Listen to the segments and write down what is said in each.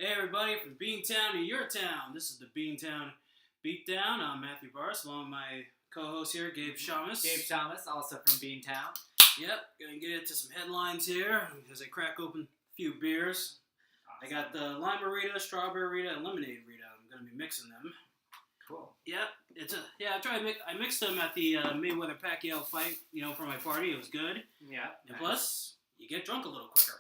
Hey everybody from Beantown to your town. This is the Beantown Beatdown. I'm Matthew Barrs, along with my co-host here, Gabe Shamus. Gabe Shamus, also from Beantown. Yep, gonna get into some headlines here as I crack open a few beers. Awesome. I got the Limerita, Strawberry Rita, and Lemonade Rita. I'm gonna be mixing them. Cool. Yep, I mixed them at the Mayweather Pacquiao fight. For my party. It was good. Yeah. And plus, you get drunk a little quicker.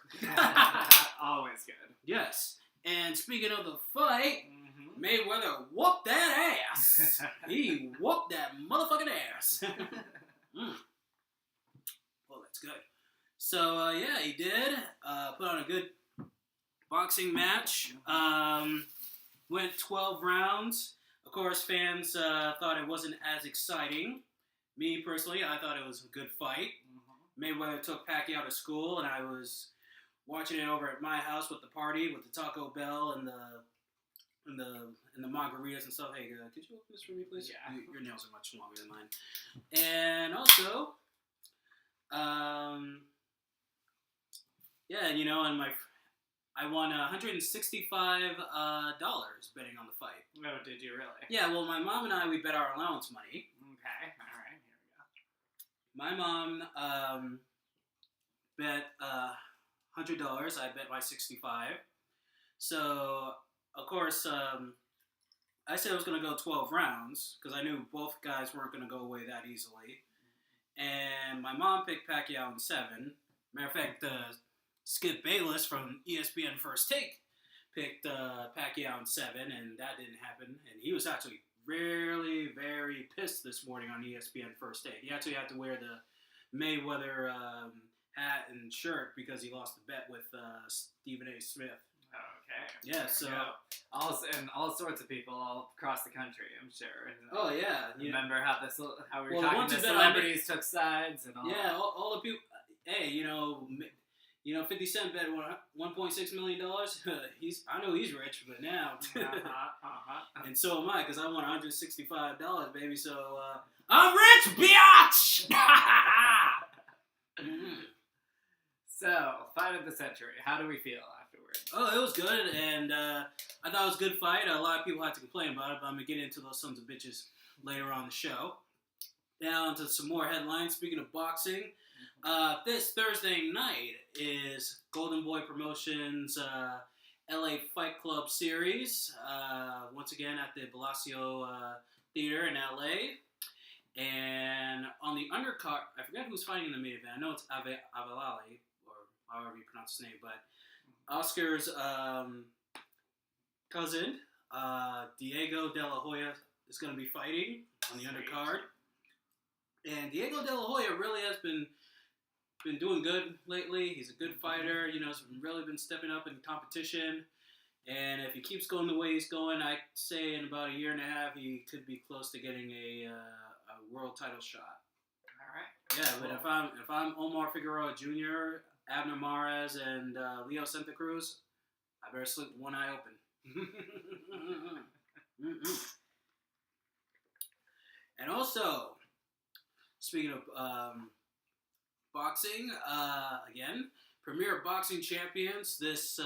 Always good. Yes. And speaking of the fight, Mayweather whooped that ass. He whooped that motherfucking ass. Well, that's good. So, he did. Put on a good boxing match. Went 12 rounds. Of course, fans thought it wasn't as exciting. Me, personally, I thought it was a good fight. Mayweather took Pacquiao to school, and I was watching it over at my house with the party, with the Taco Bell and the margaritas and stuff. Hey, could you open this for me, please? Yeah. Your nails are much longer than mine. And also, I won $165 betting on the fight. Oh, did you really? Yeah, well, my mom and I, we bet our allowance money. Okay, all right, here we go. My mom bet $100. I bet my 65. So, of course, I said I was going to go 12 rounds because I knew both guys weren't going to go away that easily. And my mom picked Pacquiao in 7. Matter of fact, Skip Bayless from ESPN First Take picked Pacquiao in 7, and that didn't happen. And he was actually really very pissed this morning on ESPN First Take. He actually had to wear the Mayweather hat and shirt because he lost the bet with Stephen A. Smith. Okay. Yeah, so all sorts of people all across the country, I'm sure. Oh yeah. Remember how we were talking the celebrities took sides and all. Yeah, all the people. Hey, 50 Cent bet $1.6 million. I know he's rich, but now. And so am I, because I won $165, baby. So I'm rich, biatch. So, fight of the century. How do we feel afterwards? Oh, it was good, and I thought it was a good fight. A lot of people had to complain about it, but I'm going to get into those sons of bitches later on the show. Now, onto some more headlines. Speaking of boxing, this Thursday night is Golden Boy Promotions LA Fight Club Series, once again at the Bellagio Theater in LA. And on the undercard, I forget who's fighting in the main event. I know it's Avalali, or however you pronounce his name, but Oscar's cousin, Diego De La Hoya, is going to be fighting on the undercard. And Diego De La Hoya really has been doing good lately. He's a good fighter. He's really been stepping up in competition. And if he keeps going the way he's going, I'd say in about a year and a half, he could be close to getting a world title shot. All right. Yeah, but if I'm Omar Figueroa Jr., Abner Mares, and Leo Santa Cruz, I better sleep with one eye open. And also, speaking of boxing, again, Premier Boxing Champions this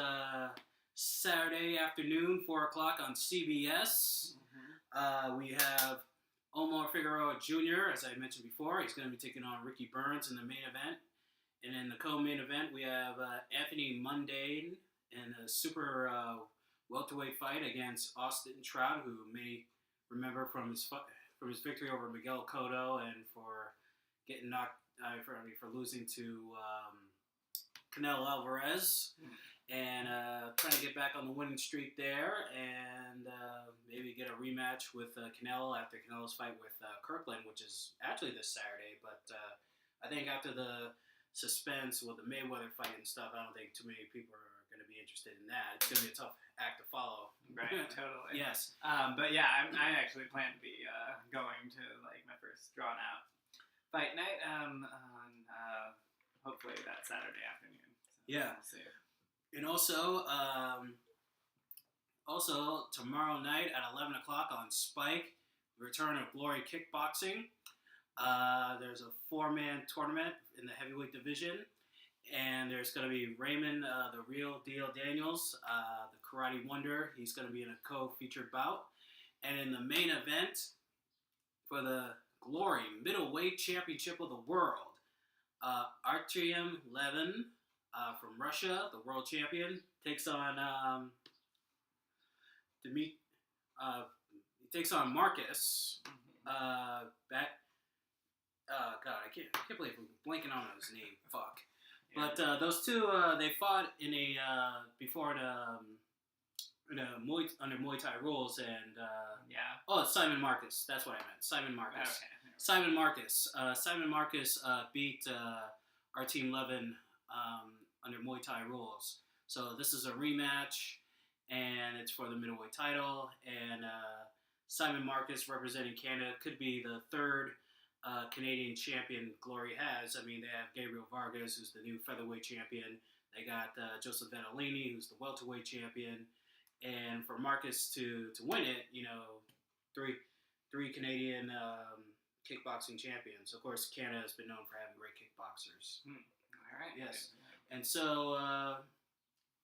Saturday afternoon, 4 o'clock on CBS. We have Omar Figueroa Jr., as I mentioned before. He's going to be taking on Ricky Burns in the main event. And in the co-main event, we have Anthony Mundane in a super welterweight fight against Austin Trout, who may remember from his victory over Miguel Cotto and for getting knocked for losing to Canelo Alvarez, and trying to get back on the winning streak there, and maybe get a rematch with Canelo after Canelo's fight with Kirkland, which is actually this Saturday. But I think after the suspense with the Mayweather fight and stuff, I don't think too many people are going to be interested in that. It's going to be a tough act to follow. Right, totally. Yes. But yeah, I actually plan to be going to my first drawn out fight night on hopefully that Saturday afternoon. So Yeah. We'll see. And also tomorrow night at 11 o'clock on Spike, the return of Glory Kickboxing. There's a 4-man tournament in the heavyweight division, And there's going to be Raymond, the Real Deal Daniels, the Karate Wonder. He's going to be in a co-featured bout. And in the main event for the Glory Middleweight Championship of the World, Artyom Levin from Russia, the world champion, takes on he takes on Marcus. God, I can't believe I'm blanking on his name. Fuck. But those two, they fought in a before under Muay Thai rules, and it's Simon Marcus. That's what I meant. Simon Marcus. Okay. Simon Marcus. Simon Marcus beat our team Levin under Muay Thai rules. So this is a rematch, and it's for the middleweight title. And Simon Marcus, representing Canada, could be the third Canadian champion Glory has. I mean, they have Gabriel Vargas, who's the new featherweight champion. They got Joseph Vedolini, who's the welterweight champion. And for Marcus to win it, three Canadian kickboxing champions. Of course, Canada has been known for having great kickboxers. All right. Yes. And so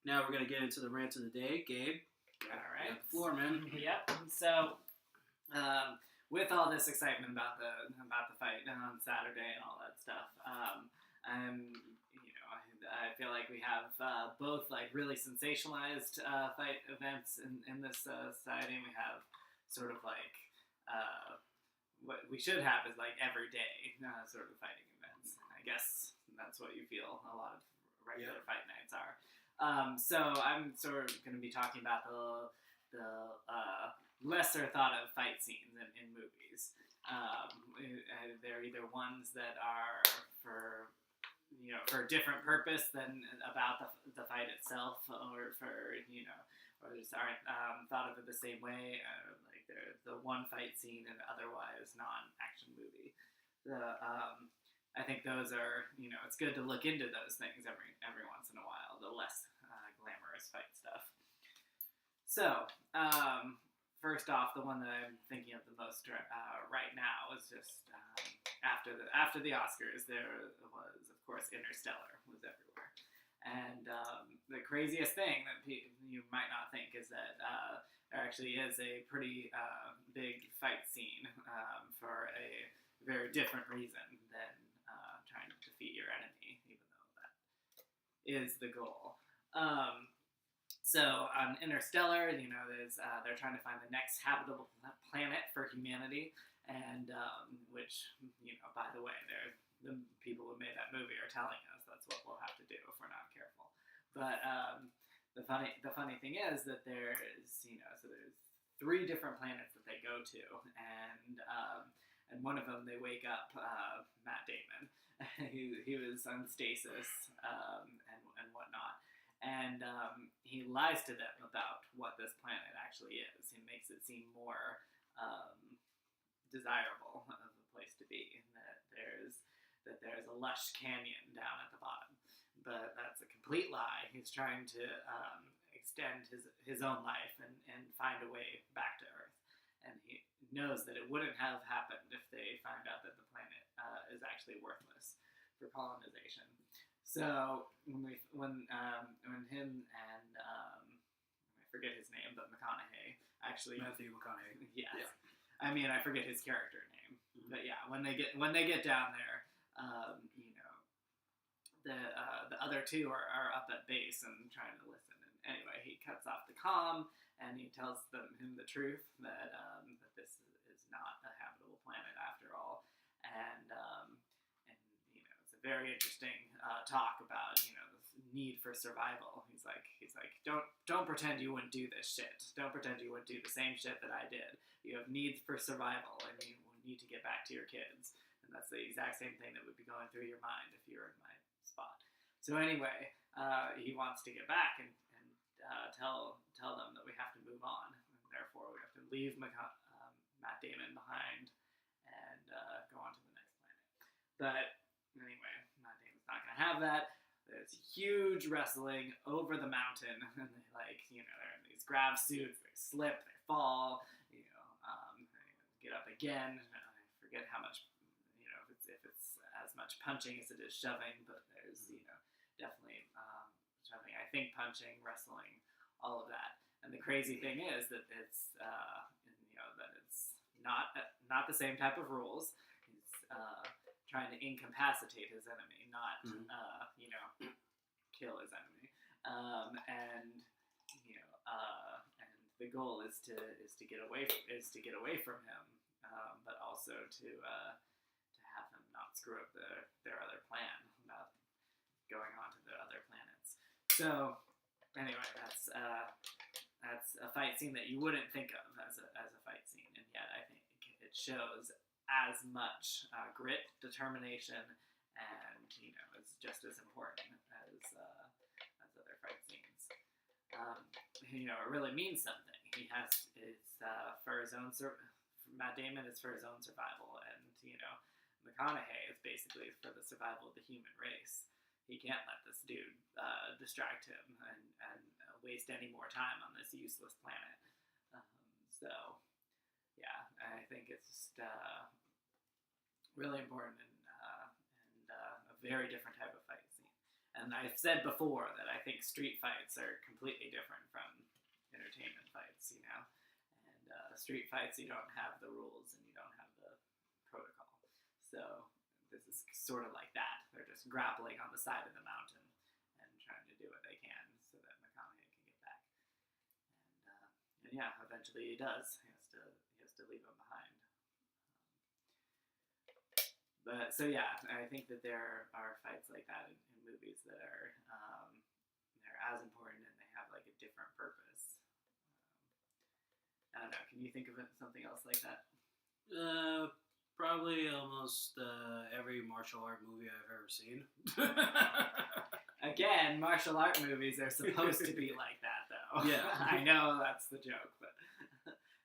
now we're going to get into the rant of the day. Gabe, All right. you got the floor, man. Yep. So, with all this excitement about the fight on Saturday and all that stuff, I feel like we have both like really sensationalized fight events in this society, and we have sort of like what we should have is like everyday sort of fighting events. I guess that's what you feel a lot of regular fight nights are. So I'm sort of going to be talking about the lesser thought of fight scenes in movies. They're either ones that are for different purpose than about the fight itself, or or just aren't thought of it the same way. Like they're the one fight scene in an otherwise non-action movie. I think those are, it's good to look into those things every once in a while, the less glamorous fight stuff. So, first off, the one that I'm thinking of the most right now is just after the Oscars, there was, of course, Interstellar was everywhere. And the craziest thing that you might not think is that there actually is a pretty big fight scene for a very different reason than trying to defeat your enemy, even though that is the goal. So on Interstellar, they're trying to find the next habitable planet for humanity, and which, by the way, the people who made that movie are telling us that's what we'll have to do if we're not careful. But the funny thing is that there's there's 3 different planets that they go to, and one of them they wake up Matt Damon. he was on stasis and whatnot. And he lies to them about what this planet actually is. He makes it seem more desirable of a place to be, and that there's a lush canyon down at the bottom. But that's a complete lie. He's trying to extend his own life and find a way back to Earth. And he knows that it wouldn't have happened if they found out that the planet is actually worthless for colonization. So when him and I forget his name, but McConaughey actually Matthew McConaughey. Yes. Yeah. I mean, I forget his character name, but yeah, when they get down there, the other 2 are up at base and trying to listen. And anyway, he cuts off the comm and he tells him the truth that this is not a habitable planet after all, and it's a very interesting talk about the need for survival. He's like don't pretend you wouldn't do this shit. Don't pretend you wouldn't do the same shit that I did. You have needs for survival, and you need to get back to your kids. And that's the exact same thing that would be going through your mind if you were in my spot. So anyway, he wants to get back and tell them that we have to move on, and therefore we have to leave Matt Damon behind and go on to the next planet. But anyway, Matt Damon's not going to have that. There's huge wrestling over the mountain, and they they're in these grav suits. They slip, they fall, they get up again. I forget how much, if it's as much punching as it is shoving, but there's definitely something. I think punching, wrestling, all of that. And the crazy thing is that it's that it's not the same type of rules. He's trying to incapacitate his enemy, not kill his enemy. And the goal is to get away from him, but also to have him not screw up their other plan about going on to the other planets. So anyway, that's a fight scene that you wouldn't think of as a fight scene, and yet I think it shows as much grit, determination, and is just as important as other fight scenes. It really means something. It's for his own Matt Damon is for his own survival, and McConaughey is basically for the survival of the human race. He can't let this dude distract him and waste any more time on this useless planet. So, yeah, I think it's just really important and a very different type of fight scene. And I've said before that I think street fights are completely different from entertainment fights, And street fights, you don't have the rules and you don't have the protocol. So this is sort of like that. They're just grappling on the side of the mountain and trying to do what they can so that McConaughey can get back. And yeah, eventually he does. He has to leave him behind. But so yeah, I think that there are fights like that in movies that are they're as important and they have like a different purpose. I don't know. Can you think of something else like that? Probably almost every martial art movie I've ever seen. Again, martial art movies are supposed to be like that, though. Yeah. I know that's the joke, but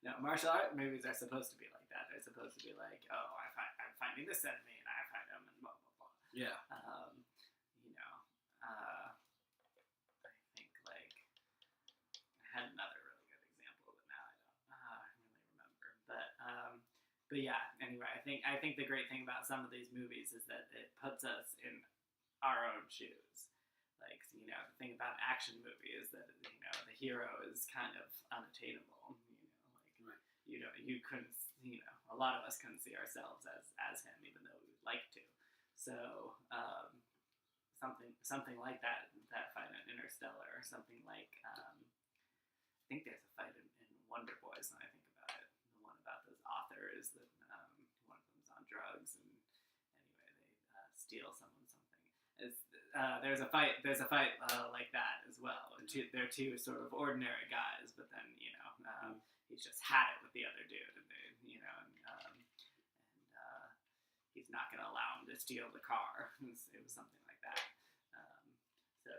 no, martial art movies are supposed to be like that. They're supposed to be like, oh, I'm finding this enemy and I find him and blah blah blah. Yeah. I think like I had another really good example, but now I don't really remember. But yeah. Anyway, I think the great thing about some of these movies is that it puts us in our own shoes. Like, the thing about an action movie is that the hero is kind of unattainable. Right. You couldn't. A lot of us couldn't see ourselves as him, even though we would like to. So something like that fight in Interstellar, or something like I think there's a fight in Wonder Boys. When I think about it, the one about those authors that one of them's on drugs, and anyway they steal someone something. There's a fight like that as well. They're two sort of ordinary guys, but then he's just had it with the other dude, and he's not going to allow him to steal the car. It was something like that. So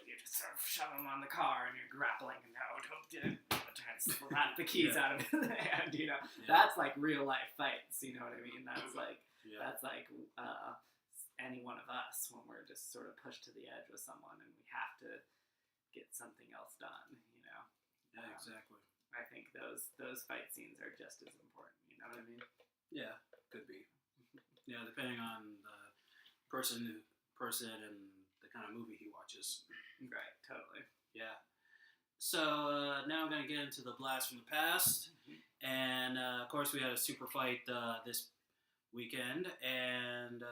you just sort of shove him on the car, and you're grappling, and trying to slap the keys out of his hand. That's like real life fights. You know what I mean? That's like any one of us when we're just sort of pushed to the edge with someone, and we have to get something else done. Yeah, exactly. I think those fight scenes are just as important. You know what I mean? Yeah, could be. Yeah, depending on the person and the kind of movie he watches. Right, totally. Yeah. So now I'm going to get into the blast from the past. Mm-hmm. And, of course, we had a super fight this weekend. And,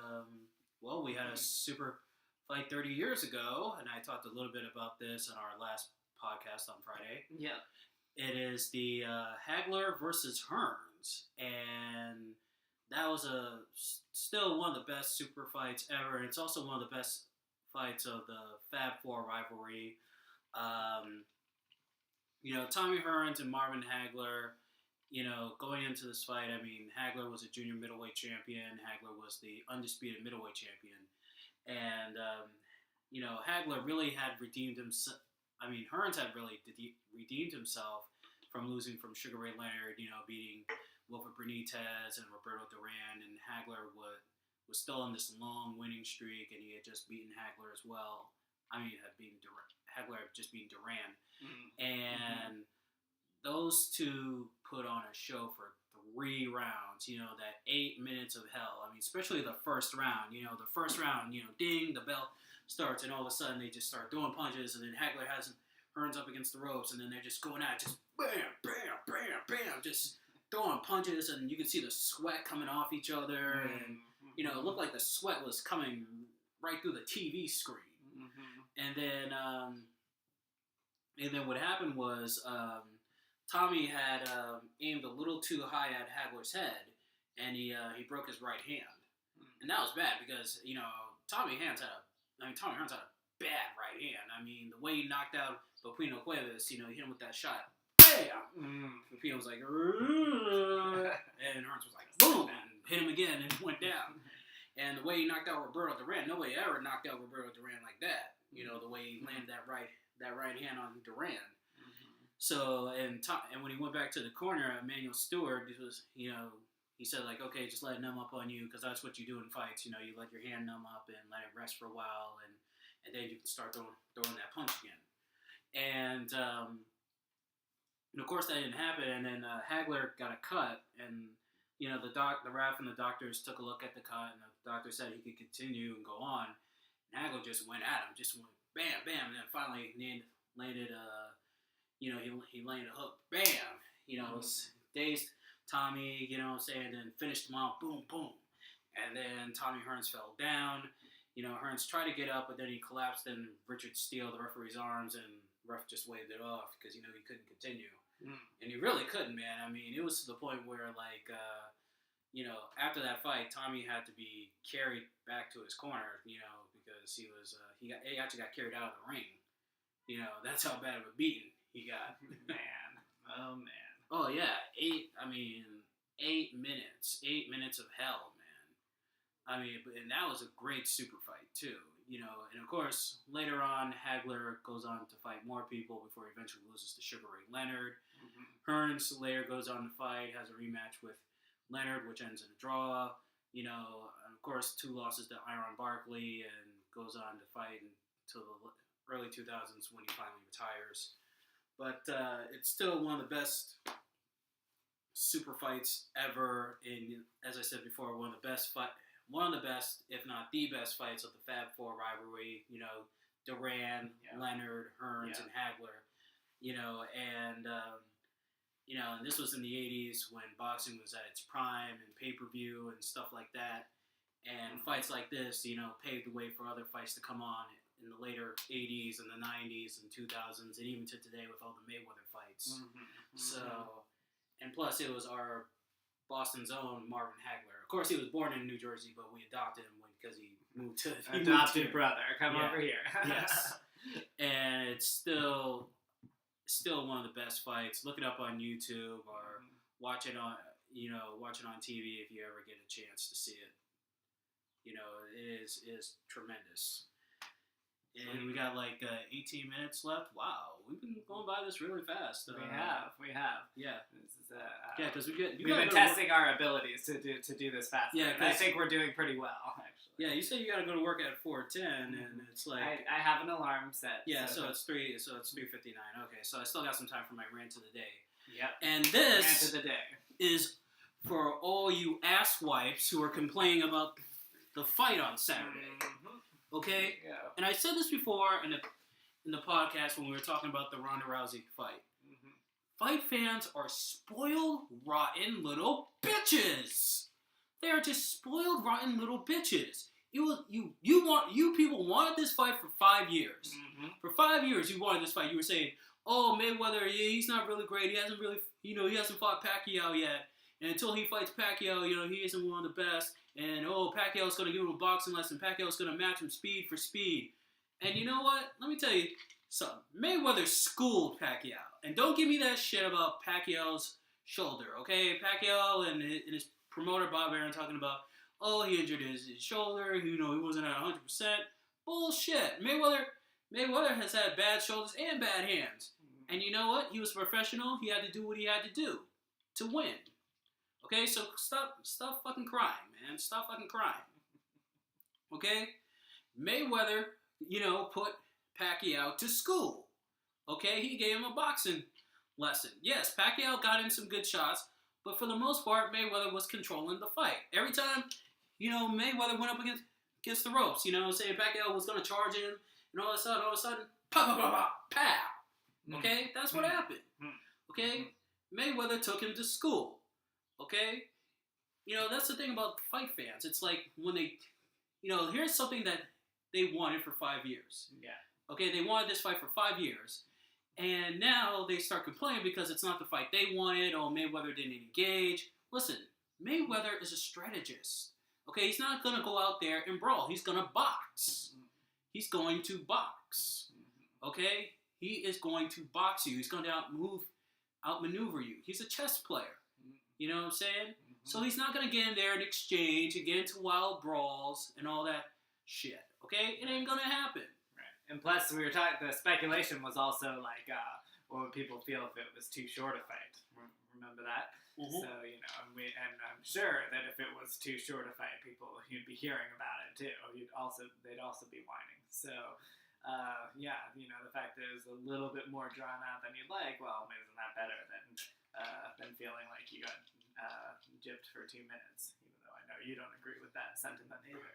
we had a super fight 30 years ago. And I talked a little bit about this on our last podcast on Friday. Yeah. It is the Hagler versus Hearns. And that was still one of the best super fights ever. And it's also one of the best fights of the Fab Four rivalry. Tommy Hearns and Marvin Hagler, going into this fight, I mean, Hagler was a junior middleweight champion. Hagler was the undisputed middleweight champion. And, Hagler really had redeemed himself. I mean, Hearns had really redeemed himself from losing from Sugar Ray Leonard, beating Wilfred Benitez and Roberto Duran. And Hagler was still on this long winning streak, and he had just beaten Hagler as well. I mean, Hagler had just beaten Duran. Mm-hmm. And those two put on a show for 3 rounds, that 8 minutes of hell. I mean, especially the first round. The first round, ding, the bell starts, and all of a sudden they just start throwing punches, and then Hagler has Hearns up against the ropes, and then they're just going at it, just bam, bam, bam, bam, just throwing punches, and you can see the sweat coming off each other, and, it looked like the sweat was coming right through the TV screen. And then what happened was Tommy had aimed a little too high at Hagler's head, and he broke his right hand, and that was bad because Tommy Hearns had a bad right hand. I mean, the way he knocked out Pepino Cuevas, he hit him with that shot, bam. Pepino was like, and Hearns was like, boom, and hit him again, and went down. And the way he knocked out Roberto Duran, nobody ever knocked out Roberto Duran like that. The way he landed that right hand on Duran. So, and when he went back to the corner, Emmanuel Stewart, he said, like, okay, just let it numb up on you, because that's what you do in fights. You let your hand numb up and let it rest for a while, and then you can start throwing that punch again. And of course, that didn't happen, and then Hagler got a cut, and, the ref and the doctors took a look at the cut, and the doctor said he could continue and go on. And Hagler just went at him, just went bam, bam, and then finally landed he landed a hook, bam, dazed Tommy, and then finished him off, boom, boom. And then Tommy Hearns fell down. Hearns tried to get up, but then he collapsed in Richard Steele, the referee's arms, and the ref just waved it off because, he couldn't continue. And he really couldn't, man. I mean, it was to the point where, like, after that fight, Tommy had to be carried back to his corner, because he actually got carried out of the ring. That's how bad of a beating he got. Man. Oh, man. Oh, yeah. 8 minutes. 8 minutes of hell, man. I mean, and that was a great super fight, too. And of course, later on, Hagler goes on to fight more people before he eventually loses to Sugar Ray Leonard. Hearns later goes on to fight, has a rematch with Leonard, which ends in a draw. And of course, 2 losses to Iron Barkley, and goes on to fight until the early 2000s when he finally retires. But it's still one of the best super fights ever. And as I said before, one of the best, if not the best fights of the Fab Four rivalry. Duran, Leonard, Hearns, and Hagler. And this was in the 80s when boxing was at its prime and pay-per-view and stuff like that. And fights like this, paved the way for other fights to come on in the later 80s and the 90s and 2000s, and even to today with all the Mayweather fights. So, and plus it was our Boston's own Marvin Hagler. Of course, he was born in New Jersey, but we adopted him because he moved to... Adopted brother, come over here. Yes. And it's still one of the best fights. Look it up on YouTube or watch it on TV if you ever get a chance to see it. It is tremendous. And we got like 18 minutes left. Wow, we've been going by this really fast. We have. Yeah. This is, because we've been testing our abilities to do this fast. Yeah, and I think we're doing pretty well, actually. Yeah, you say you got to go to work at 4:10, and it's like I have an alarm set. Yeah, so it's 3:59. Okay, so I still got some time for my rant of the day. Yep. And this rant of the day is for all you asswipes who are complaining about the fight on Saturday. Okay? Yeah. And I said this before in the podcast when we were talking about the Ronda Rousey fight. Fight fans are spoiled, rotten little bitches. They are just spoiled, rotten little bitches. You people wanted this fight for 5 years. For 5 years, you wanted this fight. You were saying, "Oh, Mayweather, he's not really great. He hasn't really, he hasn't fought Pacquiao yet. And until he fights Pacquiao, he isn't one of the best. And Pacquiao's going to give him a boxing lesson. Pacquiao's going to match him speed for speed." And you know what? Let me tell you something. Mayweather schooled Pacquiao. And don't give me that shit about Pacquiao's shoulder, okay? Pacquiao and his promoter Bob Arum talking about, he injured his shoulder. He wasn't at 100%. Bullshit. Mayweather has had bad shoulders and bad hands. And you know what? He was a professional. He had to do what he had to do to win. Okay, so stop fucking crying, man. Stop fucking crying. Okay? Mayweather, put Pacquiao to school. Okay? He gave him a boxing lesson. Yes, Pacquiao got in some good shots, But for the most part, Mayweather was controlling the fight. Every time, Mayweather went up against the ropes, say Pacquiao was going to charge him, and all of a sudden, pow, pow, pow, pow, pow. Okay? That's what happened. Okay? Mayweather took him to school. Okay? That's the thing about fight fans. It's like when they, here's something that they wanted for 5 years. Yeah. Okay? They wanted this fight for 5 years. And now they start complaining because it's not the fight they wanted. Oh, Mayweather didn't engage. Listen, Mayweather is a strategist. Okay, he's not going to go out there and brawl. He's going to box. He's going to box. Okay? He is going to box you. He's going to outmaneuver you. He's a chess player. You know what I'm saying? So he's not going to get in there and exchange and get into wild brawls and all that shit. Okay? It ain't going to happen. And plus, we were talking. The speculation was also like, what would people feel if it was too short a fight? Remember that? Mm-hmm. So and I'm sure that if it was too short a fight, you'd be hearing about it too. They'd also be whining. So, the fact that it was a little bit more drawn out than you'd like. Well, isn't that better than feeling like you got gypped for 2 minutes? Even though I know you don't agree with that sentiment either.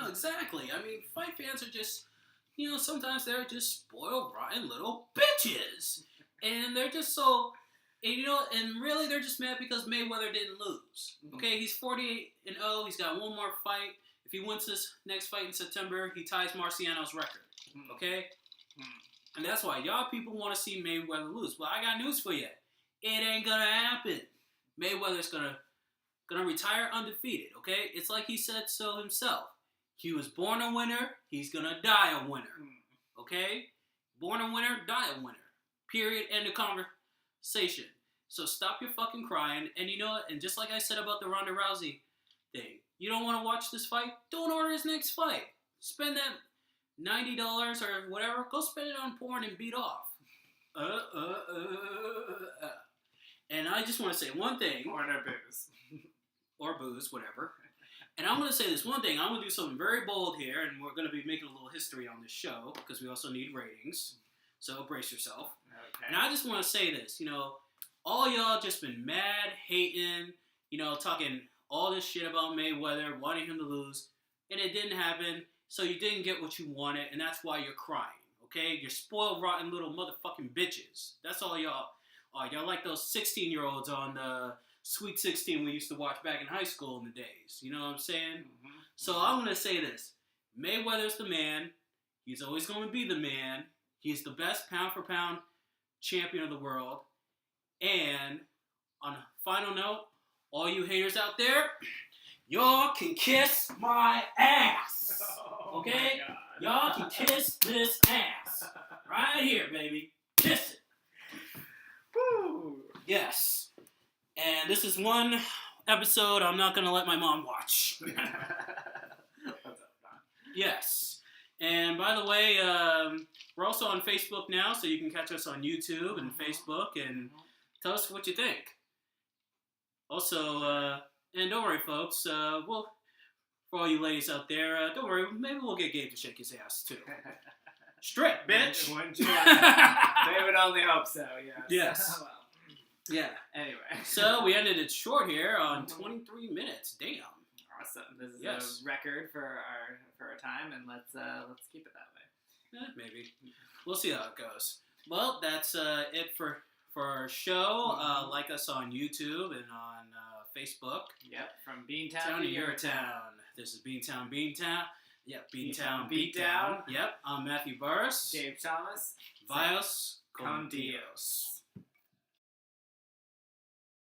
Exactly. I mean, fight fans are just, sometimes they're just spoiled, rotten little bitches. And they're just so, and really they're just mad because Mayweather didn't lose. Okay, he's 48-0. He's got one more fight. If he wins this next fight in September, he ties Marciano's record. Okay? And that's why y'all people want to see Mayweather lose. Well, I got news for you. It ain't gonna happen. Mayweather's gonna retire undefeated, okay? It's like he said so himself. He was born a winner, he's gonna die a winner, okay? Born a winner, die a winner. Period, end of conversation. So stop your fucking crying, and and just like I said about the Ronda Rousey thing, you don't want to watch this fight? Don't order his next fight. Spend that $90 or whatever, go spend it on porn and beat off. And I just want to say one thing. Or no booze. Or booze, whatever. And I'm going to say this one thing. I'm going to do something very bold here, and we're going to be making a little history on this show, because we also need ratings. So brace yourself. Okay. And I just want to say this. All y'all just been mad, hating, talking all this shit about Mayweather, wanting him to lose, and it didn't happen, so you didn't get what you wanted, and that's why you're crying, okay? You're spoiled, rotten little motherfucking bitches. That's all y'all are. Y'all like those 16-year-olds on the Sweet 16 we used to watch back in high school in the days. You know what I'm saying? So I'm going to say this. Mayweather's the man. He's always going to be the man. He's the best pound-for-pound champion of the world. And on a final note, all you haters out there, y'all can kiss my ass. Okay? Y'all can kiss this ass. Right here, baby. Kiss it. Woo. Yes. And this is one episode I'm not going to let my mom watch. Yes. And by the way, we're also on Facebook now, so you can catch us on YouTube and Facebook and tell us what you think. Also, and don't worry, folks, for all you ladies out there, don't worry, maybe we'll get Gabe to shake his ass, too. Strip, bitch! Wouldn't you? They would only hope so, yes. Yes. Well, yeah. Anyway. So, we ended it short here on 23 minutes. Damn. Awesome. This is a record for our time, and let's keep it that way. Maybe. We'll see how it goes. Well, that's it for our show. Like us on YouTube and on Facebook. Yep, from Beantown to your town. This is Beantown Beatdown. Yep, Beantown Beatdown. Yep, I'm Matthew Burris. James Thomas. Vios con Dios.